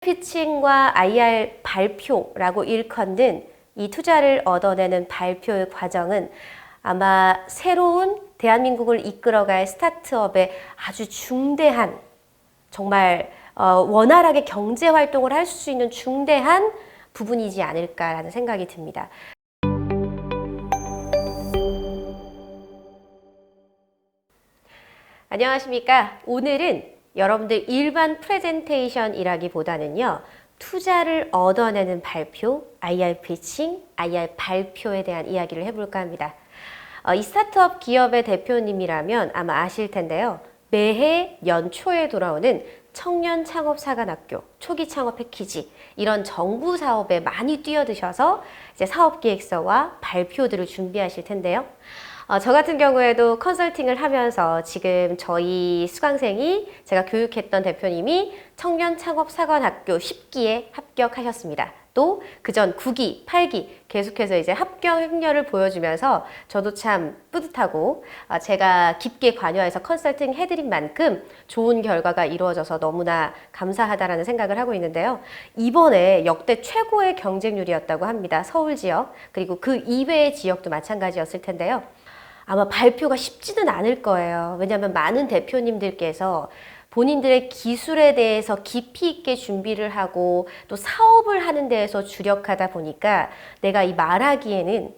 피칭과 IR 발표라고 일컫는 이 투자를 얻어내는 발표의 과정은 아마 새로운 대한민국을 이끌어갈 스타트업의 아주 중대한, 정말 원활하게 경제 활동을 할 수 있는 중대한 부분이지 않을까라는 생각이 듭니다. 안녕하십니까? 오늘은 여러분들 일반 프레젠테이션이라기보다는요, 투자를 얻어내는 발표, IR 피칭, IR 발표에 대한 이야기를 해볼까 합니다. 이 스타트업 기업의 대표님이라면 아마 아실 텐데요. 매해 연초에 돌아오는 청년 창업 사관학교, 초기 창업 패키지, 이런 정부 사업에 많이 뛰어드셔서 이제 사업기획서와 발표들을 준비하실 텐데요. 저 같은 경우에도 컨설팅을 하면서 지금 저희 수강생이 제가 교육했던 대표님이 청년 창업 사관학교 10기에 합격하셨습니다. 또 그전 9기, 8기 계속해서 이제 합격 행렬을 보여주면서 저도 참 뿌듯하고 제가 깊게 관여해서 컨설팅 해드린 만큼 좋은 결과가 이루어져서 너무나 감사하다라는 생각을 하고 있는데요. 이번에 역대 최고의 경쟁률이었다고 합니다. 서울 지역, 그리고 그 이외의 지역도 마찬가지였을 텐데요. 아마 발표가 쉽지는 않을 거예요. 왜냐하면 많은 대표님들께서 본인들의 기술에 대해서 깊이 있게 준비를 하고 또 사업을 하는 데에서 주력하다 보니까 내가 이 말하기에는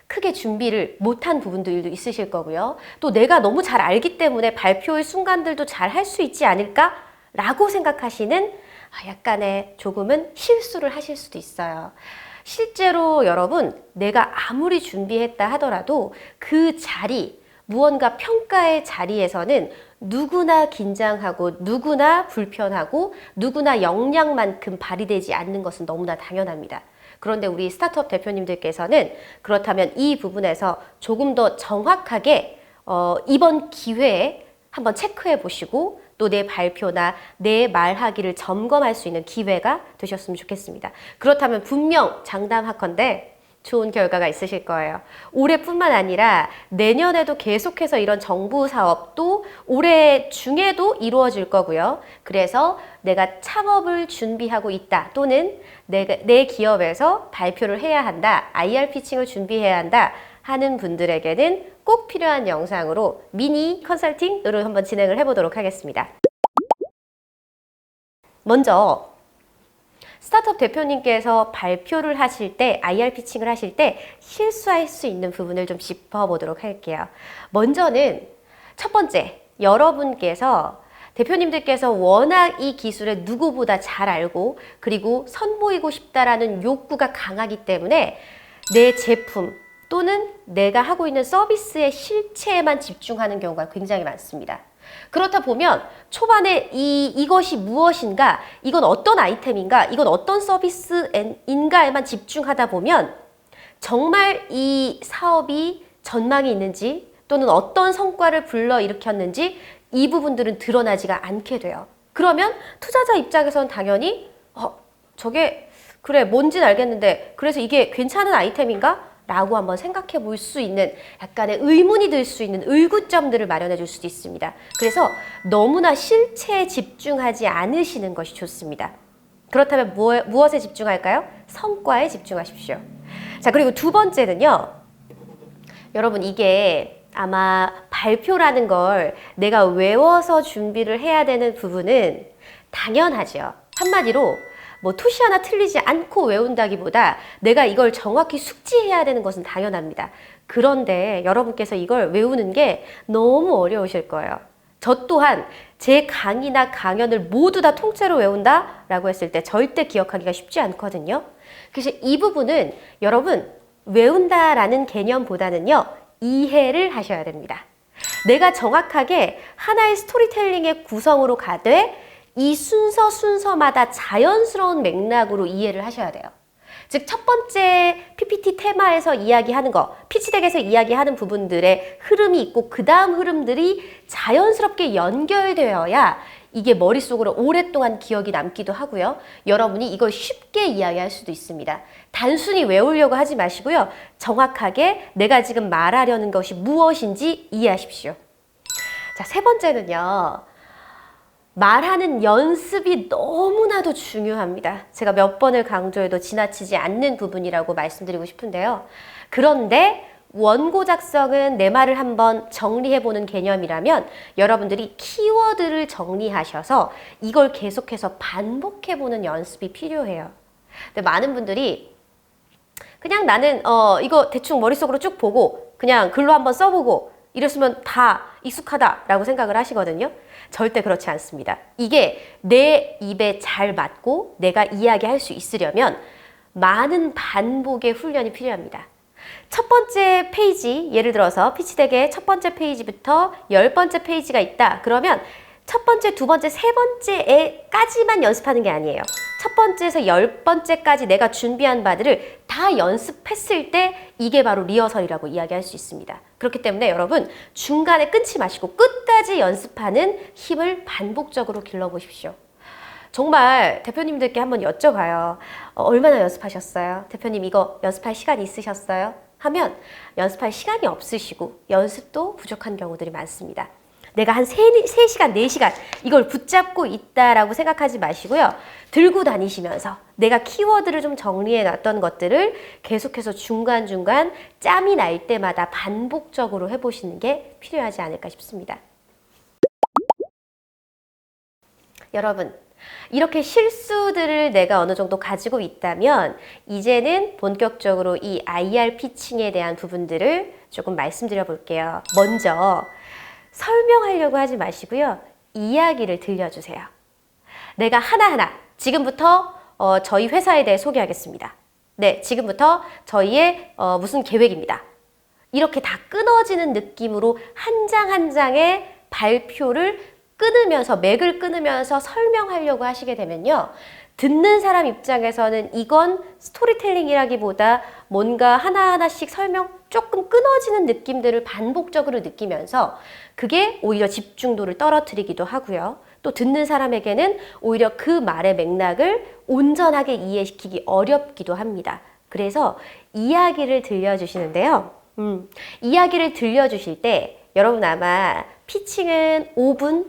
크게 준비를 못한 부분들도 있으실 거고요. 또 내가 너무 잘 알기 때문에 발표의 순간들도 잘 할 수 있지 않을까? 라고 생각하시는 약간의 조금은 실수를 하실 수도 있어요. 실제로 여러분, 내가 아무리 준비했다 하더라도 그 자리, 무언가 평가의 자리에서는 누구나 긴장하고 누구나 불편하고 누구나 역량만큼 발휘되지 않는 것은 너무나 당연합니다. 그런데 우리 스타트업 대표님들께서는 그렇다면 이 부분에서 조금 더 정확하게 이번 기회에 한번 체크해 보시고 또 내 발표나 내 말하기를 점검할 수 있는 기회가 되셨으면 좋겠습니다. 그렇다면 분명 장담하건대 좋은 결과가 있으실 거예요. 올해뿐만 아니라 내년에도 계속해서 이런 정부 사업도 올해 중에도 이루어질 거고요. 그래서 내가 창업을 준비하고 있다 또는 내 기업에서 발표를 해야 한다, IR 피칭을 준비해야 한다 하는 분들에게는 꼭 필요한 영상으로 미니 컨설팅으로 한번 진행을 해보도록 하겠습니다. 먼저 스타트업 대표님께서 발표를 하실 때, IR 피칭을 하실 때 실수할 수 있는 부분을 좀 짚어보도록 할게요. 먼저는 첫 번째, 여러분께서 대표님들께서 워낙 이 기술을 누구보다 잘 알고 그리고 선보이고 싶다라는 욕구가 강하기 때문에 내 제품 또는 내가 하고 있는 서비스의 실체에만 집중하는 경우가 굉장히 많습니다. 그렇다 보면 초반에 이것이 무엇인가, 이건 어떤 아이템인가, 이건 어떤 서비스인가에만 집중하다 보면 정말 이 사업이 전망이 있는지 또는 어떤 성과를 불러일으켰는지 이 부분들은 드러나지가 않게 돼요. 그러면 투자자 입장에서는 당연히 저게 그래 뭔지는 알겠는데 그래서 이게 괜찮은 아이템인가? 라고 한번 생각해 볼 수 있는 약간의 의문이 들 수 있는 의구점들을 마련해 줄 수도 있습니다. 그래서 너무나 실체에 집중하지 않으시는 것이 좋습니다. 그렇다면 무엇에 집중할까요? 성과에 집중하십시오. 자, 그리고 두 번째는요. 여러분, 이게 아마 발표라는 걸 내가 외워서 준비를 해야 되는 부분은 당연하죠. 한마디로 토시 하나 틀리지 않고 외운다기보다 내가 이걸 정확히 숙지해야 되는 것은 당연합니다. 그런데 여러분께서 이걸 외우는 게 너무 어려우실 거예요. 저 또한 제 강의나 강연을 모두 다 통째로 외운다 라고 했을 때 절대 기억하기가 쉽지 않거든요. 그래서 이 부분은 여러분 외운다라는 개념보다는요, 이해를 하셔야 됩니다. 내가 정확하게 하나의 스토리텔링의 구성으로 가되 이 순서마다 자연스러운 맥락으로 이해를 하셔야 돼요. 즉, 첫 번째 PPT 테마에서 이야기하는 거, 피치덱에서 이야기하는 부분들의 흐름이 있고 그 다음 흐름들이 자연스럽게 연결되어야 이게 머릿속으로 오랫동안 기억이 남기도 하고요. 여러분이 이걸 쉽게 이야기할 수도 있습니다. 단순히 외우려고 하지 마시고요. 정확하게 내가 지금 말하려는 것이 무엇인지 이해하십시오. 자, 세 번째는요. 말하는 연습이 너무나도 중요합니다. 제가 몇 번을 강조해도 지나치지 않는 부분이라고 말씀드리고 싶은데요. 그런데 원고 작성은 내 말을 한번 정리해보는 개념이라면 여러분들이 키워드를 정리하셔서 이걸 계속해서 반복해보는 연습이 필요해요. 근데 많은 분들이 그냥 나는 이거 대충 머릿속으로 쭉 보고 그냥 글로 한번 써보고 이랬으면 다 익숙하다라고 생각을 하시거든요. 절대 그렇지 않습니다. 이게 내 입에 잘 맞고 내가 이야기할 수 있으려면 많은 반복의 훈련이 필요합니다. 첫 번째 페이지, 예를 들어서 피치덱의 첫 번째 페이지부터 10번째 페이지가 있다. 그러면 첫 번째, 두 번째, 세 번째까지만 연습하는 게 아니에요. 첫 번째에서 10번째까지 내가 준비한 바들을 다 연습했을 때 이게 바로 리허설이라고 이야기할 수 있습니다. 그렇기 때문에 여러분 중간에 끊지 마시고 끝까지 연습하는 힘을 반복적으로 길러보십시오. 정말 대표님들께 한번 여쭤봐요. 얼마나 연습하셨어요? 대표님 이거 연습할 시간이 있으셨어요? 하면 연습할 시간이 없으시고 연습도 부족한 경우들이 많습니다. 내가 한 3시간, 4시간 이걸 붙잡고 있다라고 생각하지 마시고요. 들고 다니시면서 내가 키워드를 좀 정리해 놨던 것들을 계속해서 중간중간 짬이 날 때마다 반복적으로 해보시는 게 필요하지 않을까 싶습니다. 여러분, 이렇게 실수들을 내가 어느 정도 가지고 있다면 이제는 본격적으로 이 IR 피칭에 대한 부분들을 조금 말씀드려 볼게요. 먼저 설명하려고 하지 마시고요. 이야기를 들려주세요. 내가 하나하나 지금부터 저희 회사에 대해 소개하겠습니다. 네, 지금부터 저희의 무슨 계획입니다. 이렇게 다 끊어지는 느낌으로 한 장 한 장의 발표를 끊으면서 맥을 끊으면서 설명하려고 하시게 되면요. 듣는 사람 입장에서는 이건 스토리텔링이라기보다 뭔가 하나하나씩 설명 조금 끊어지는 느낌들을 반복적으로 느끼면서 그게 오히려 집중도를 떨어뜨리기도 하고요. 또 듣는 사람에게는 오히려 그 말의 맥락을 온전하게 이해시키기 어렵기도 합니다. 그래서 이야기를 들려주시는데요. 이야기를 들려주실 때 여러분 아마 피칭은 5분,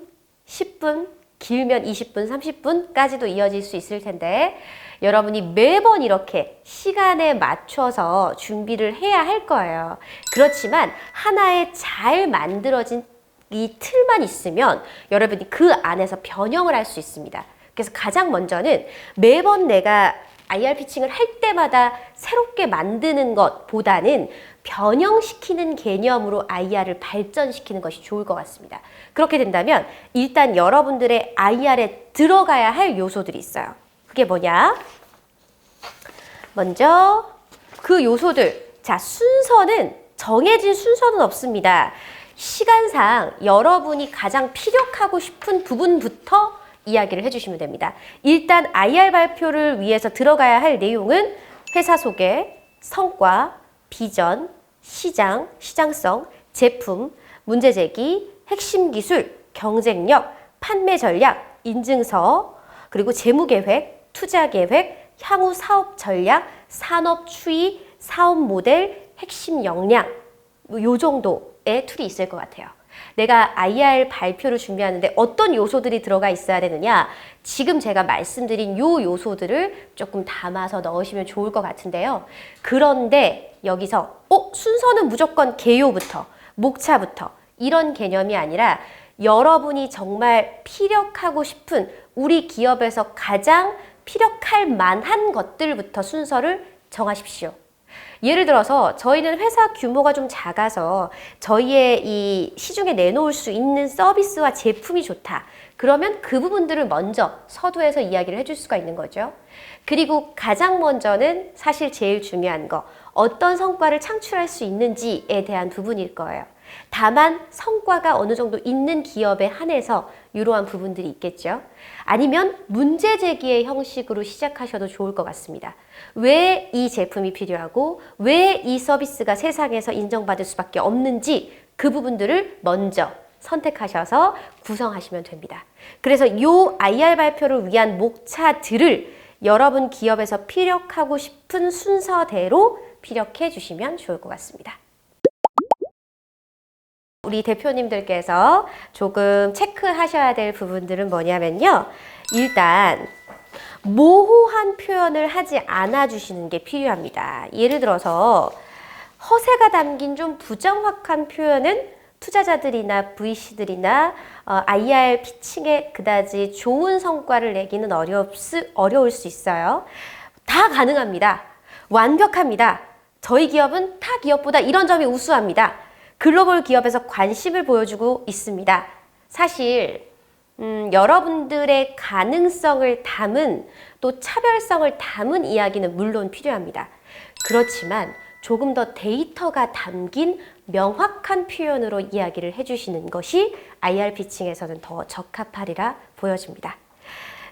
10분, 길면 20분, 30분까지도 이어질 수 있을 텐데 여러분이 매번 이렇게 시간에 맞춰서 준비를 해야 할 거예요. 그렇지만 하나의 잘 만들어진 이 틀만 있으면 여러분이 그 안에서 변형을 할 수 있습니다. 그래서 가장 먼저는 매번 내가 IR 피칭을 할 때마다 새롭게 만드는 것보다는 변형시키는 개념으로 IR을 발전시키는 것이 좋을 것 같습니다. 그렇게 된다면 일단 여러분들의 IR에 들어가야 할 요소들이 있어요. 그게 뭐냐? 먼저 그 요소들. 자, 순서는 정해진 순서는 없습니다. 시간상 여러분이 가장 피력하고 싶은 부분부터 이야기를 해주시면 됩니다. 일단 IR 발표를 위해서 들어가야 할 내용은 회사 소개, 성과, 비전, 시장, 시장성, 제품, 문제 제기, 핵심 기술, 경쟁력, 판매 전략, 인증서, 그리고 재무 계획, 투자 계획, 향후 사업 전략, 산업 추이, 사업 모델, 핵심 역량, 요 정도의 툴이 있을 것 같아요. 내가 IR 발표를 준비하는데 어떤 요소들이 들어가 있어야 되느냐? 지금 제가 말씀드린 요 요소들을 조금 담아서 넣으시면 좋을 것 같은데요. 그런데 여기서 순서는 무조건 개요부터, 목차부터 이런 개념이 아니라 여러분이 정말 피력하고 싶은 우리 기업에서 가장 피력할 만한 것들부터 순서를 정하십시오. 예를 들어서 저희는 회사 규모가 좀 작아서 저희의 이 시중에 내놓을 수 있는 서비스와 제품이 좋다. 그러면 그 부분들을 먼저 서두에서 이야기를 해줄 수가 있는 거죠. 그리고 가장 먼저는 사실 제일 중요한 거, 어떤 성과를 창출할 수 있는지에 대한 부분일 거예요. 다만 성과가 어느 정도 있는 기업에 한해서 이러한 부분들이 있겠죠. 아니면 문제 제기의 형식으로 시작하셔도 좋을 것 같습니다. 왜 이 제품이 필요하고 왜 이 서비스가 세상에서 인정받을 수밖에 없는지 그 부분들을 먼저 선택하셔서 구성하시면 됩니다. 그래서 이 IR 발표를 위한 목차들을 여러분 기업에서 피력하고 싶은 순서대로 피력해 주시면 좋을 것 같습니다. 우리 대표님들께서 조금 체크하셔야 될 부분들은 뭐냐면요. 일단 모호한 표현을 하지 않아 주시는 게 필요합니다. 예를 들어서 허세가 담긴 좀 부정확한 표현은 투자자들이나 VC들이나 IR 피칭에 그다지 좋은 성과를 내기는 어려울 수 있어요. 다 가능합니다. 완벽합니다. 저희 기업은 타 기업보다 이런 점이 우수합니다. 글로벌 기업에서 관심을 보여주고 있습니다. 사실 여러분들의 가능성을 담은 또 차별성을 담은 이야기는 물론 필요합니다. 그렇지만 조금 더 데이터가 담긴 명확한 표현으로 이야기를 해주시는 것이 IR 피칭에서는 더 적합하리라 보여집니다.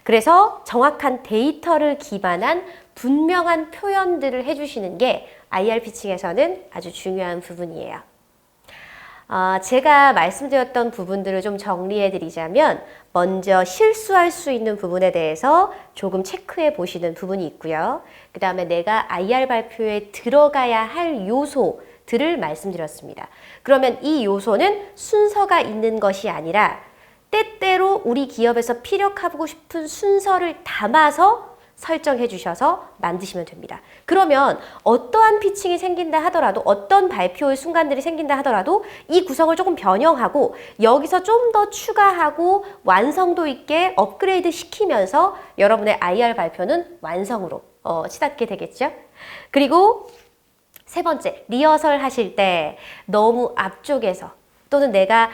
그래서 정확한 데이터를 기반한 분명한 표현들을 해주시는 게 IR 피칭에서는 아주 중요한 부분이에요. 제가 말씀드렸던 부분들을 좀 정리해 드리자면 먼저 실수할 수 있는 부분에 대해서 조금 체크해 보시는 부분이 있고요. 그 다음에 내가 IR 발표에 들어가야 할 요소들을 말씀드렸습니다. 그러면 이 요소는 순서가 있는 것이 아니라 때때로 우리 기업에서 피력하고 싶은 순서를 담아서 설정해 주셔서 만드시면 됩니다. 그러면 어떠한 피칭이 생긴다 하더라도 어떤 발표의 순간들이 생긴다 하더라도 이 구성을 조금 변형하고 여기서 좀 더 추가하고 완성도 있게 업그레이드 시키면서 여러분의 IR 발표는 완성으로 치닫게 되겠죠. 그리고 세 번째, 리허설 하실 때 너무 앞쪽에서 또는 내가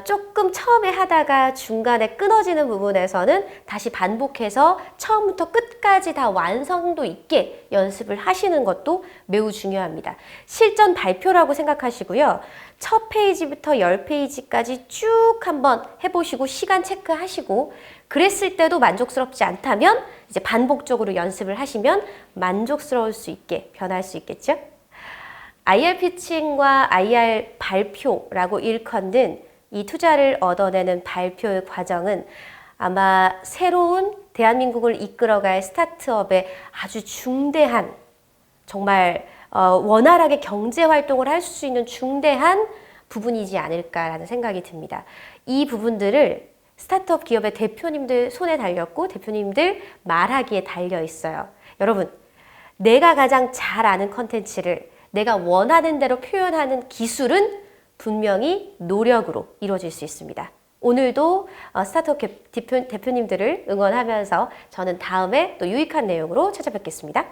조금 처음에 하다가 중간에 끊어지는 부분에서는 다시 반복해서 처음부터 끝까지 다 완성도 있게 연습을 하시는 것도 매우 중요합니다. 실전 발표라고 생각하시고요. 첫 페이지부터 10페이지까지 쭉 한번 해보시고 시간 체크하시고 그랬을 때도 만족스럽지 않다면 이제 반복적으로 연습을 하시면 만족스러울 수 있게 변할 수 있겠죠? IR 피칭과 IR 발표라고 일컫는 이 투자를 얻어내는 발표의 과정은 아마 새로운 대한민국을 이끌어갈 스타트업의 아주 중대한 정말 원활하게 경제활동을 할 수 있는 중대한 부분이지 않을까라는 생각이 듭니다. 이 부분들을 스타트업 기업의 대표님들 손에 달렸고 대표님들 말하기에 달려 있어요. 여러분, 내가 가장 잘 아는 컨텐츠를 내가 원하는 대로 표현하는 기술은 분명히 노력으로 이루어질 수 있습니다. 오늘도 스타트업 대표님들을 응원하면서 저는 다음에 또 유익한 내용으로 찾아뵙겠습니다.